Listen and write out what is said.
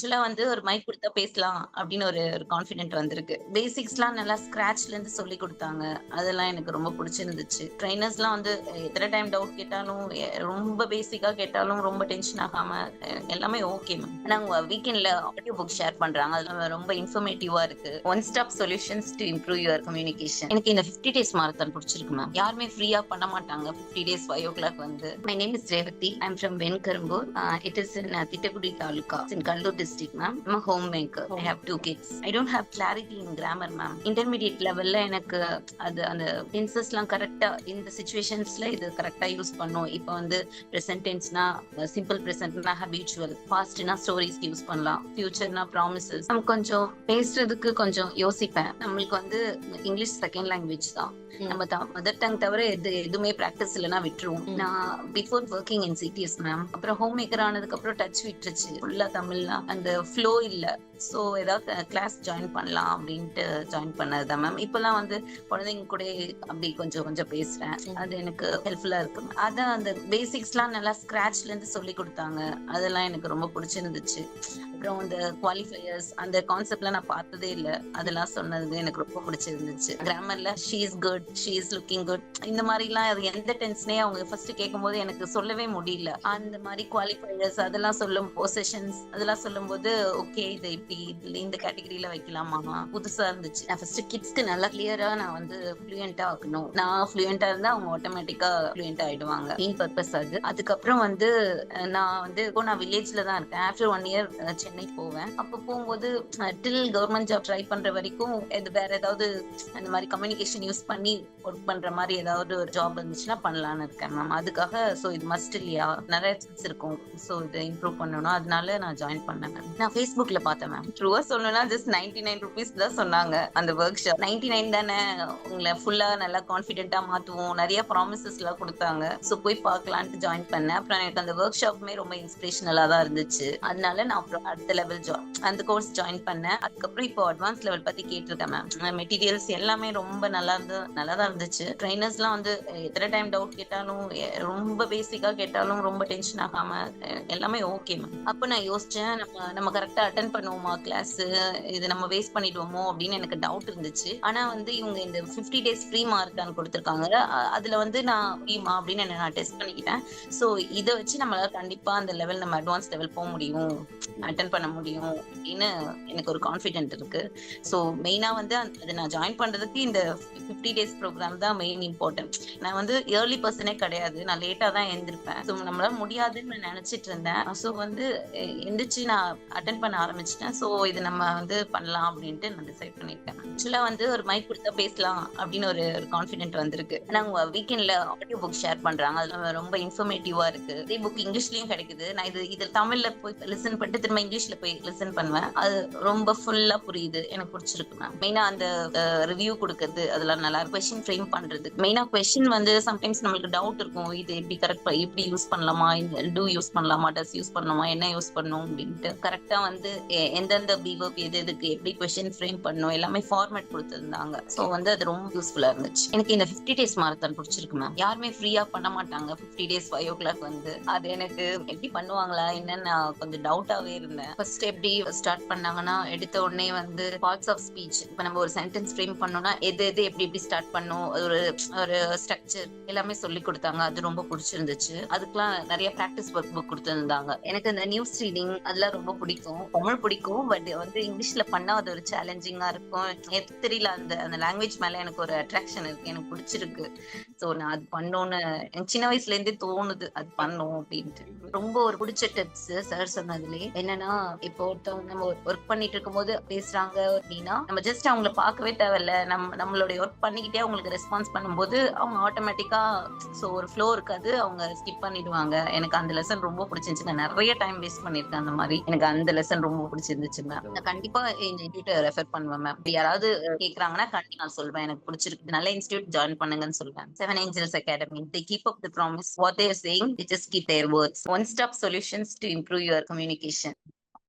ஆக்சுவலா வந்து ஒரு மைக் குடுத்தா பேசலாம் அப்படின்னு ஒரு கான்ஃபிடென்ட் வந்திருக்கு. பேசிக்ஸ்லாம் நல்லா ஸ்க்ராட்ச்ல இருந்து சொல்லிக் குடுத்தாங்க. அதெல்லாம் எனக்கு ரொம்ப புடிச்சிருந்துச்சு. ட்ரெய்னர்ஸ்லாம் வந்து எத்தன டைம் டவுட் கேட்டாலும், ரொம்ப பேசிக்கா கேட்டாலும் ரொம்ப டென்ஷன் ஆகாம எல்லாமே ஓகே மேம். ஆனா அவங்க வீக்கெண்ட்ல ஆடியோ புக் ஷேர் பண்றாங்க. அதெல்லாம் ரொம்ப இன்ஃபர்மேட்டிவா இருக்கு. One stop solutions to improve your communication. எனக்கு இந்த 50 டேஸ் மாரத்தான் புடிச்சிருக்கு மேம். யாருமே ஃப்ரீயா பண்ண மாட்டாங்க. 50 டேஸ் 5:00 வந்து. My name is Revathi. I am from Venkarumbur. It is in Thittakudi Taluka. It's in Kannur district, ma'am. I'm a homemaker. I have 2 kids. I don't have clarity in grammar, ma'am. Intermediate levelல எனக்கு அது அந்த டென்சஸ்லாம் கரெக்டா இந்த சிச்சுவேஷன்ஸ்ல இது கரெக்டா use பண்ணும். இப்போ வந்து பிரசன்ட் டென்ஸ்னா சிம்பிள் பிரசன்ட்னா ஹபிச்சுவல், பாஸ்ட்னா ஸ்டோரிஸ்க்கு யூஸ் பண்ணலாம், ஃபியூச்சர்னா ப்ராமிசஸ். நம்ம கொஞ்சம் பேசுறதுக்கு கொஞ்சம் யோசிப்பேன். நம்மளுக்கு வந்து இங்கிலீஷ் செகண்ட் லாங்குவேஜ் தான். நம்ம மதர் டங் தவிர எதுவுமே பிராக்டிஸ் இல்லைன்னா விட்டுருவோம். நான் before working in cities ma'am. அப்புறம் ஹோம் மேக்கர் ஆனதுக்கு அப்புறம் டச் விட்டுருச்சு. ஃபுல்லா தமிழ்னா அந்த ஃப்ளோ இல்ல. சோ ஏதாவது கிளாஸ் ஜாயின் பண்ணலாம் அப்படின்ட்டு ஜாயின் பண்ணதுதான் மேம். இப்பெல்லாம் வந்து குழந்தைங்க கூட அப்படி கொஞ்சம் கொஞ்சம் பேசுறேன். அது எனக்கு ஹெல்ப்ஃபுல்லா இருக்கு. அதான் அந்த பேசிக்ஸ்லாம் நல்லா ஸ்கிராச்ல இருந்து சொல்லி கொடுத்தாங்க. அதெல்லாம் எனக்கு ரொம்ப பிடிச்சிருந்துச்சு. அப்புறம் அந்த குவாலிஃபயர்ஸ் அந்த கான்செப்ட்லாம் நான் பார்த்ததே இல்ல. அதெல்லாம் சொன்னது எனக்கு ரொம்ப பிடிச்சிருந்துச்சு. கிராமர்ல she is good, she is looking good, இந்த மாதிரிலாம் அது எந்த டென்ஸ்னே அவங்க ஃபர்ஸ்ட் கேட்கும்போது எனக்கு சொல்லவே முடியல. அந்த மாதிரி குவாலிஃபயர்ஸ் அதெல்லாம் சொல்லும், பொசிஷன்ஸ் அதெல்லாம் சொல்லும் போது ஓகே இது இப்படி இந்த கேட்டகரியில வைக்கலாமா, புதுசா இருந்துச்சு. நான் ஃபர்ஸ்ட் கிட்ஸ்க்கு நல்லா கிளியரா நான் வந்து ஃப்ளூயண்டா ஆக்கணும். நான் ஃப்ளூயண்டா இருந்தா அவங்க ஆட்டோமேட்டிக்கா ஃப்ளூயண்டா ஆயிடுவாங்க. மெயின் பர்பஸ் அது. அதுக்கப்புறம் வந்து நான் வந்து இப்போ நான் வில்லேஜ்ல தான் இருக்கேன். ஆஃப்டர் 1 இயர் சென்னை போவேன். அப்ப போகும்போது டில் கவர்மெண்ட் ஜாப் ட்ரை பண்ற வரைக்கும் வேற ஏதாவது அந்த மாதிரி கம்யூனிகேஷன் யூஸ் பண்ணி ஒர்க் பண்ற மாதிரி ஏதாவது ஒரு ஜாப் இருந்துச்சுன்னா பண்ணலான்னு இருக்கேன் மேம். அதுக்காக சோ இது மஸ்ட் இல்லையா, நிறைய ஸ்கில்ஸ் இருக்கும். சோ இதை இம்ப்ரூவ் பண்ணணும். அதனால நான் ஜாயின் பண்ணேன் மேம். நான் Facebookல பார்த்தேன் மேம். ட்ரூவா சொல்லணும்னா ஜஸ்ட் 99 rupees தான் சொன்னாங்க அந்த ஒர்க் ஷாப். 99 தானே, உங்களை ஃபுல்லா நல்லா கான்ஃபிடென்ட்டா மாத்துவோம், நிறைய ப்ராமிசஸ் எல்லாம் கொடுத்தாங்க. சோ போய் பார்க்கலான்ட்டு ஜாயின் பண்ணேன். அப்புறம் எனக்கு அந்த ஒர்க் ஷாப்புமே ரொம்ப இன்ஸ்பிரேஷனலா தான் இருந்துச்சு. அதனால நான் அப்புறம் அடுத்த லெவல் அந்த கோர்ஸ் ஜாயின் பண்ணேன். அதுக்கப்புறம் இப்போ அட்வான்ஸ் லெவல் பத்தி கேட்டிருக்கேன் மேம். மெட்டீரியல்ஸ் எல்லாமே ரொம்ப நல்லா தான் இருந்துச்சு. ட்ரைனர்ஸ்லாம் வந்து எத்தனை டைம் டவுட் கேட்டாலும், ரொம்ப பேசிக்கா கேட்டாலும் ரொம்ப டென்ஷன் ஆகாம எல்லாமே ஓகே மேம். அப்ப நான் யோசிச்சேன், நம்ம கரெக்டா அட்டன் பண்ணுவோமா கிளாஸ், இது நம்ம வேஸ்ட் பண்ணிடுவோமோ அப்படின்னு எனக்கு டவுட் இருந்துச்சு. ஆனா வந்து இவங்க இந்த 50 டேஸ் ஃப்ரீ மார்க்கான்னு கொடுத்துருக்காங்க. அதுல வந்து நான் ஃப்ரீமா அப்படின்னு நான் டெஸ்ட் பண்ணிக்கிட்டேன். சோ இதை வச்சு நம்மளால கண்டிப்பா அந்த லெவல் நம்ம அட்வான்ஸ் லெவல் போக முடியும், அட்டன் பண்ண முடியும் அப்படின்னு எனக்கு ஒரு கான்ஃபிடென்ட் இருக்கு. ஸோ மெயினா வந்து அதை நான் ஜாயின் பண்றதுக்கு இந்த 50 டேஸ் ப்ரோக்ராம் தான் மெயின் இம்பார்ட்டன்ட். நான் வந்து ஏர்லி பர்சனே கிடையாது, நான் லேட்டா தான் எழுந்திருப்பேன். ஸோ நம்மளால முடியாதுன்னு நான் நினைச்சிட்டு இருந்தேன். ஸோ வந்து எந்திரிச்சு நான் அட்டன் பண்ண ஆரம்பிச்சிட்டேன். ஸோ இது நம்ம வந்து பண்ணலாம் அப்படின்ட்டு நான் டிசைட் பண்ணிருக்கேன். ஆக்சுவலா வந்து ஒரு மைக் கொடுத்தா பேசலாம் அப்படின்னு ஒரு கான்ஃபிடென்ட் வந்திருக்கு. ஆனா அவங்க வீக்கெண்ட்ல ஆடியோ புக் ஷேர் பண்றாங்க. அதெல்லாம் ரொம்ப இன்ஃபர்மேட்டிவா இருக்கு. இதே புக் இங்கிலீஷ்லயும் கிடைக்குது. நான் இது தமிழ்ல போய் லிசன் பண்ணிட்டு திரும்ப இங்கிலீஷ்ல போய் லிசன் பண்ணுவேன். அது ரொம்ப ஃபுல்லா புரியுது, எனக்கு பிடிச்சிருக்கு மேம். மெயினா அந்த ரிவ்யூ கொடுக்கறது அதெல்லாம் நல்லா இருக்கு. கொஸ்டின் ஃப்ரேம் பண்றது மெயினா கொஸ்டின் வந்து சம்டைம்ஸ் நம்மளுக்கு டவுட் இருக்கும், இது எப்படி கரெக்ட் எப்படி யூஸ் பண்ணலாமா, டூ யூஸ் பண்ணலாமா, டஸ் யூஸ் பண்ணலாமா, என்ன யூஸ் பண்ணணும் அப்படின்ட்டு கரெக்டா வந்து எந்தெந்த பிவர்ப் எதுக்கு எப்படி கொஸ்டின் ஃப்ரேம் பண்ணணும் எல்லாமே ஃபார்மேட் கொடுத்திருந்தாங்க. ஸோ வந்து அது ரொம்ப யூஸ்ஃபுல்லா இருந்துச்சு. எனக்கு இந்த 50 டேஸ் மாரத்தான் பிடிச்சிருக்கு மேம். யாருமே ஃப்ரீயா பண்ண மாட்டாங்க 50 டேஸ் 5:00 வந்து. அது எனக்கு எப்படி பண்ணுவாங்களா என்னன்னு நான் கொஞ்சம் டவுட்டாவே இருந்தேன். ஃபர்ஸ்ட் எப்படி ஸ்டார்ட் பண்ணாங்கன்னா, எடுத்த உடனே வந்து பார்ட்ஸ் ஆஃப் ஸ்பீச், இப்ப நம்ம ஒரு சென்டென்ஸ் ஃப்ரேம் பண்ணோம்னா எது எப்படி ஸ்டார்ட் பண்ணும், ஒரு ஸ்ட்ரக்சர் எல்லாமே சொல்லி கொடுத்தாங்க. அது ரொம்ப பிடிச்சிருந்துச்சு. அதுக்கெல்லாம் நிறைய பிராக்டிஸ் ஒர்க் புக் கொடுத்திருந்தாங்க. எனக்கு அந்த நியூஸ் ரீடிங் அதெல்லாம் ரொம்ப பிடிக்கும். தமிழ் பிடிக்கும், பட் வந்து இங்கிலீஷ்ல பண்ணா அது ஒரு சேலஞ்சிங்கா இருக்கும். எனக்கு தெரியல, அந்த லாங்குவேஜ் மேல எனக்கு ஒரு அட்ராக்ஷன் இருக்கு, எனக்கு பிடிச்சிருக்கு. சோ நான் அது பண்ணோன்னு எனக்கு சின்ன வயசுல இருந்தே தோணுது அது பண்ணும் அப்படின்ட்டு. ரொம்ப ஒரு பிடிச்ச டிப்ஸ் சார் சொன்னதுலேயே என்னன்னா, இப்போ ஒருத்தவங்க நம்ம ஒர்க் பண்ணிட்டு இருக்கும் போது பேசுறாங்க அப்படின்னா நம்ம ஜஸ்ட் அவங்கள பார்க்கவே தேவையில்ல, நம்மளுடைய ஒர்க் பண்ணிக்கிட்டே அவங்களுக்கு ரெஸ்பான்ஸ் பண்ணும்போது அவங்க ஆட்டோமேட்டிக்கா சோ ஒரு ஃப்ளோ இருக்காது, அவங்க ஸ்கிப் பண்ணிடுவாங்க. எனக்கு அந்த லெசன் ரொம்ப பிடிச்சிருந்துச்சு. நான் நிறைய டைம் வேஸ்ட் பண்ணிருக்கேன் அந்த மாதிரி. எனக்கு அந்த லெசன் ரொம்ப பிடிச்சிருந்துச்சு மேம். நான் கண்டிப்பா இந்த இன்ஸ்டியூட் ரெஃபர் பண்ணுவேன் மேம். யாராவது கேக்குறாங்கன்னா கண்டிப்பா நான் சொல்வேன், எனக்கு பிடிச்சிருக்கு, நல்ல இன்ஸ்டியூட் ஜாயின் பண்ணுங்கன்னு சொல்வேன். 7 Angels Academy, they keep up the promise. What they are saying, they just keep their words. One stop solutions to improve your communication.